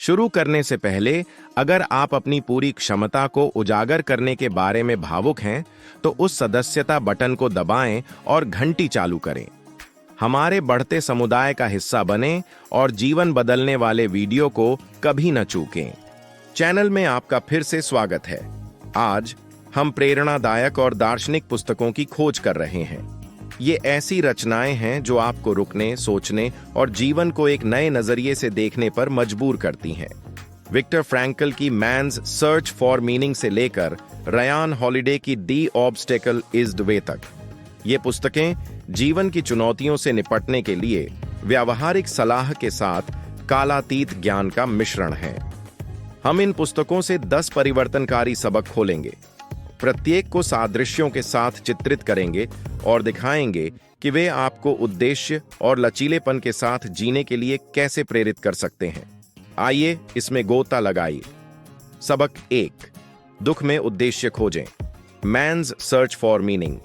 शुरू करने से पहले अगर आप अपनी पूरी क्षमता को उजागर करने के बारे में भावुक हैं, तो उस सदस्यता बटन को दबाएं और घंटी चालू करें। हमारे बढ़ते समुदाय का हिस्सा बनें और जीवन बदलने वाले वीडियो को कभी न चूकें। चैनल में आपका फिर से स्वागत है। आज हम प्रेरणादायक और दार्शनिक पुस्तकों की खोज कर रहे हैं। ये ऐसी रचनाएं हैं जो आपको रुकने, सोचने और जीवन को एक नए नजरिए से देखने पर मजबूर करती हैं। विक्टर फ्रैंकल की मैन्स सर्च फॉर मीनिंग से लेकर रयान हॉलिडे की दी ऑब्स्टेकल इज द वे तक, ये पुस्तकें जीवन की चुनौतियों से निपटने के लिए व्यावहारिक सलाह के साथ कालातीत ज्ञान का मिश्रण है। हम इन पुस्तकों से 10 परिवर्तनकारी सबक खोलेंगे। प्रत्येक को सादृश्यों के साथ चित्रित करेंगे और दिखाएंगे कि वे आपको उद्देश्य और लचीलेपन के साथ जीने के लिए कैसे प्रेरित कर सकते हैं। आइए इसमें गोता लगाइए। सबक 1, दुख में उद्देश्य खोजें। Man's search for meaning.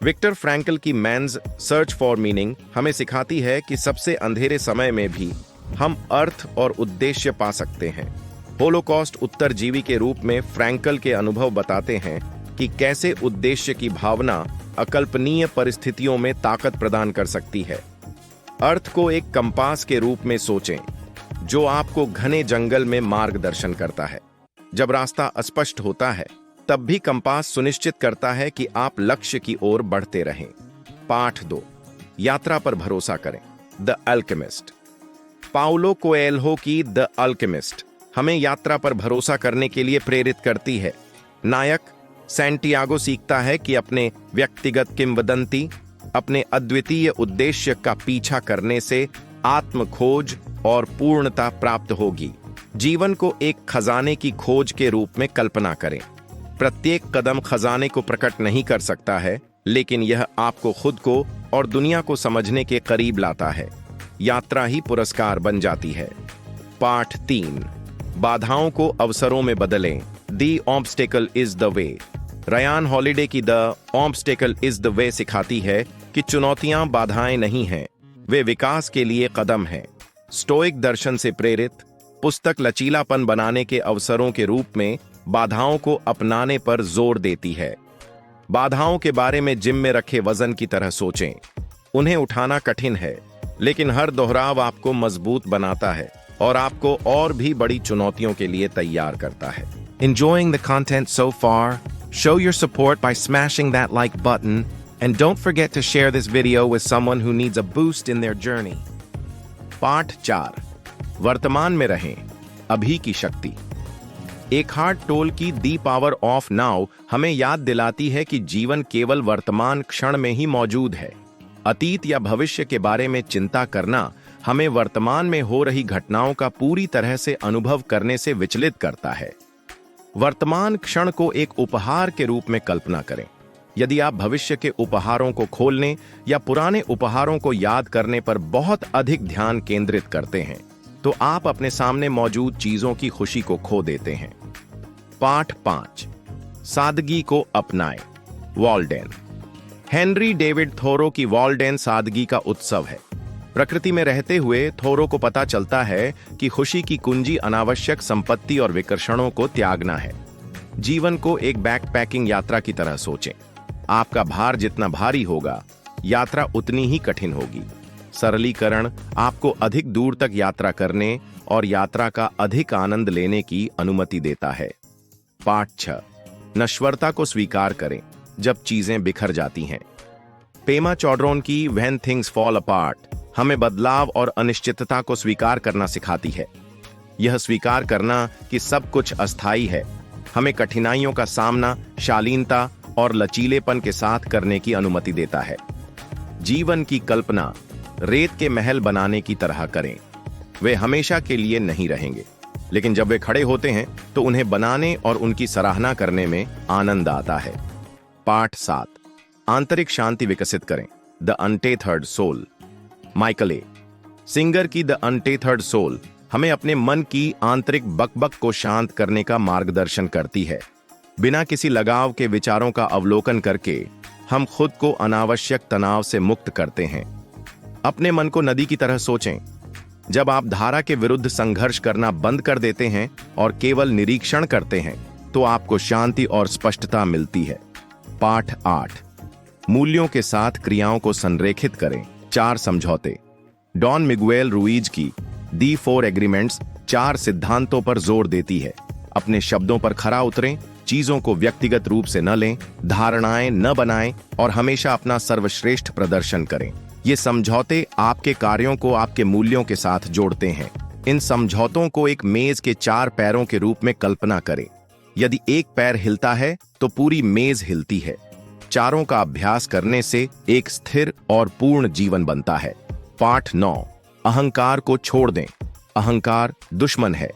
Viktor Frankl की मैन्स सर्च फॉर मीनिंग हमें सिखाती है कि सबसे अंधेरे समय में भी हम अर्थ और उद्देश्य पा सकते हैं। होलोकॉस्ट उत्तरजीवी के रूप में फ्रैंकल के अनुभव बताते हैं कि कैसे उद्देश्य की भावना अकल्पनीय परिस्थितियों में ताकत प्रदान कर सकती है। अर्थ को एक कंपास के रूप में सोचें, जो आपको घने जंगल में मार्गदर्शन करता है। जब रास्ता अस्पष्ट होता है, तब भी कंपास सुनिश्चित करता है कि आप लक्ष्य की ओर बढ़ते रहें। पाठ 2, यात्रा पर भरोसा करें। The alchemist. पाउलो कोएल्हो की द अल्केमिस्ट हमें यात्रा पर भरोसा करने के लिए प्रेरित करती है। नायक सैंटियागो सीखता है कि अपने व्यक्तिगत किंवदंती, अपने अद्वितीय उद्देश्य का पीछा करने से आत्म खोज और पूर्णता प्राप्त होगी। जीवन को एक खजाने की खोज के रूप में कल्पना करें। प्रत्येक कदम खजाने को प्रकट नहीं कर सकता है, लेकिन यह आपको खुद को और दुनिया को समझने के करीब लाता है। यात्रा ही पुरस्कार बन जाती है। पाठ 3, बाधाओं को अवसरों में बदलें। The obstacle is the way. Ryan Holiday की the obstacle is the way सिखाती है कि चुनौतियां बाधाएं नहीं हैं, वे विकास के लिए कदम हैं। स्टोइक दर्शन से प्रेरित पुस्तक लचीलापन बनाने के अवसरों के रूप में बाधाओं को अपनाने पर जोर देती है। बाधाओं के बारे में जिम में रखे वजन की तरह सोचें। उन्हें उठाना कठिन है, लेकिन हर दोहराव आपको मजबूत बनाता है और आपको और भी बड़ी चुनौतियों के लिए तैयार करता है। Enjoying the content so far? Show your support by smashing that like button, and don't forget to share this video with someone who needs a boost in their journey. पाठ 4, वर्तमान में रहें, अभी की शक्ति। एकहार्ट टोल की दी पावर ऑफ नाउ हमें याद दिलाती है कि जीवन केवल वर्तमान क्षण में ही मौजूद है। अतीत या भविष्य के बारे में चिंता करना हमें वर्तमान में हो रही घटनाओं का पूरी तरह से अनुभव करने से विचलित करता है। वर्तमान क्षण को एक उपहार के रूप में कल्पना करें। यदि आप भविष्य के उपहारों को खोलने या पुराने उपहारों को याद करने पर बहुत अधिक ध्यान केंद्रित करते हैं, तो आप अपने सामने मौजूद चीजों की खुशी को खो देते हैं। पाठ 5, सादगी को अपनाएं। वॉल्डेन। हेनरी डेविड थोरो की वॉल्डेन सादगी का उत्सव है। प्रकृति में रहते हुए थोरो को पता चलता है कि खुशी की कुंजी अनावश्यक संपत्ति और विकर्षणों को त्यागना है। जीवन को एक बैकपैकिंग यात्रा की तरह सोचें। आपका भार जितना भारी होगा, यात्रा उतनी ही कठिन होगी। सरलीकरण आपको अधिक दूर तक यात्रा करने और यात्रा का अधिक आनंद लेने की अनुमति देता है। पाठ 6, नश्वरता को स्वीकार करें जब चीजें बिखर जाती हैं। पेमा चौडरोन की व्हेन थिंग्स फॉल अपार्ट हमें बदलाव और अनिश्चितता को स्वीकार करना सिखाती है। यह स्वीकार करना कि सब कुछ अस्थायी है हमें कठिनाइयों का सामना शालीनता और लचीलेपन के साथ करने की अनुमति देता है। जीवन की कल्पना रेत के महल बनाने की तरह करें। वे हमेशा के लिए नहीं रहेंगे, लेकिन जब वे खड़े होते हैं तो उन्हें बनाने और उनकी सराहना करने में आनंद आता है। पाठ 7, आंतरिक शांति विकसित करें। The untethered soul. Michael A. Singer की द अनटेथर्ड सोल हमें अपने मन की आंतरिक बकबक को शांत करने का मार्गदर्शन करती है। बिना किसी लगाव के विचारों का अवलोकन करके हम खुद को अनावश्यक तनाव से मुक्त करते हैं। अपने मन को नदी की तरह सोचें। जब आप धारा के विरुद्ध संघर्ष करना बंद कर देते हैं और केवल निरीक्षण करते हैं तो आपको शांति और स्पष्टता मिलती है। पाठ 8, मूल्यों के साथ क्रियाओं को संरेखित करें। 4 समझौते। डॉन मिगुएल रुइज की दी 4 एग्रीमेंट्स 4 सिद्धांतों पर जोर देती है। अपने शब्दों पर खरा उतरें, चीजों को व्यक्तिगत रूप से न लें, धारणाएं न बनाएं और हमेशा अपना सर्वश्रेष्ठ प्रदर्शन करें। ये समझौते आपके कार्यों को आपके मूल्यों के साथ जोड़ते हैं। इन समझौतों को एक मेज के 4 पैरों के रूप में कल्पना करें। यदि एक पैर हिलता है तो पूरी मेज हिलती है। चारों का अभ्यास करने से एक स्थिर और पूर्ण जीवन बनता है। पाठ 9, अहंकार को छोड़ दें। अहंकार दुश्मन है।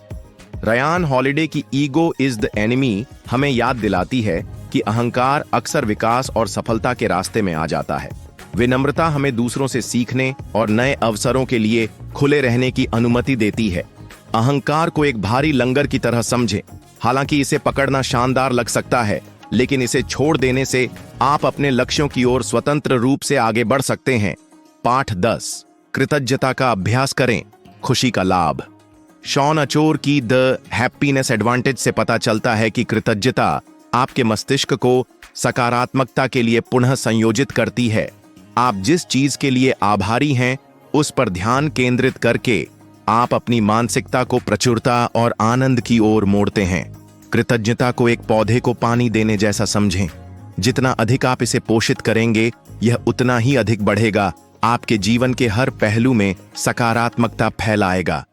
रयान हॉलिडे की ईगो इज द एनिमी हमें याद दिलाती है कि अहंकार अक्सर विकास और सफलता के रास्ते में आ जाता है। विनम्रता हमें दूसरों से सीखने और नए अवसरों के लिए खुले रहने की अनुमति देती है। अहंकार को एक भारी लंगर की तरह समझें। हालांकि इसे पकड़ना शानदार लग सकता है, लेकिन इसे छोड़ देने से आप अपने लक्ष्यों की ओर स्वतंत्र रूप से आगे बढ़ सकते हैं। पाठ 10, कृतज्ञता का अभ्यास करें। खुशी का लाभ। शॉन अचोर की द हैप्पीनेस एडवांटेज से पता चलता है कि कृतज्ञता आपके मस्तिष्क को सकारात्मकता के लिए पुनः संयोजित करती है। आप जिस चीज के लिए आभारी हैं उस पर ध्यान केंद्रित करके आप अपनी मानसिकता को प्रचुरता और आनंद की ओर मोड़ते हैं। कृतज्ञता को एक पौधे को पानी देने जैसा समझें। जितना अधिक आप इसे पोषित करेंगे, यह उतना ही अधिक बढ़ेगा। आपके जीवन के हर पहलू में सकारात्मकता फैलाएगा।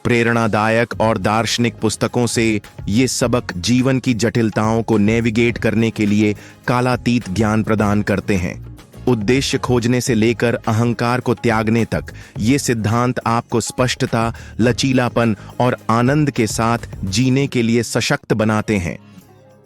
प्रेरणादायक और दार्शनिक पुस्तकों से ये सबक जीवन की जटिलताओं को नेविगेट करने के लिए कालातीत ज्ञान प्रदान करते हैं। उद्देश्य खोजने से लेकर अहंकार को त्यागने तक ये सिद्धांत आपको स्पष्टता, लचीलापन और आनंद के साथ जीने के लिए सशक्त बनाते हैं।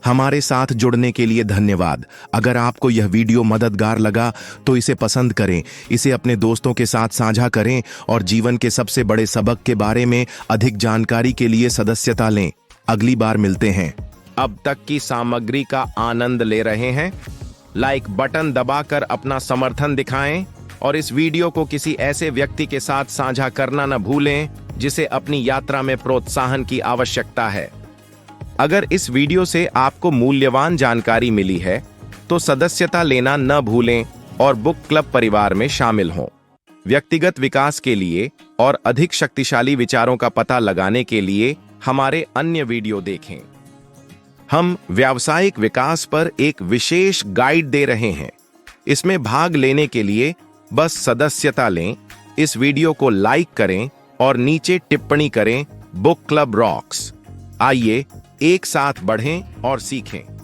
हमारे साथ जुड़ने के लिए धन्यवाद। अगर आपको यह वीडियो मददगार लगा तो इसे पसंद करें, इसे अपने दोस्तों के साथ साझा करें और जीवन के सबसे बड़े सबक के बारे में अधिक जानकारी के लिए सदस्यता लें। अगली बार मिलते हैं। अब तक की सामग्री का आनंद ले रहे हैं? लाइक बटन दबाकर अपना समर्थन दिखाएं और इस वीडियो को किसी ऐसे व्यक्ति के साथ साझा करना न भूलें जिसे अपनी यात्रा में प्रोत्साहन की आवश्यकता है। अगर इस वीडियो से आपको मूल्यवान जानकारी मिली है तो सदस्यता लेना न भूलें और बुक क्लब परिवार में शामिल हों। व्यक्तिगत विकास के लिए और अधिक शक्तिशाली विचारों का पता लगाने के लिए हमारे अन्य वीडियो देखें। हम व्यावसायिक विकास पर एक विशेष गाइड दे रहे हैं। इसमें भाग लेने के लिए बस सदस्यता लें, इस वीडियो को लाइक करें और नीचे टिप्पणी करें बुक क्लब रॉक्स। आइए एक साथ बढ़ें और सीखें।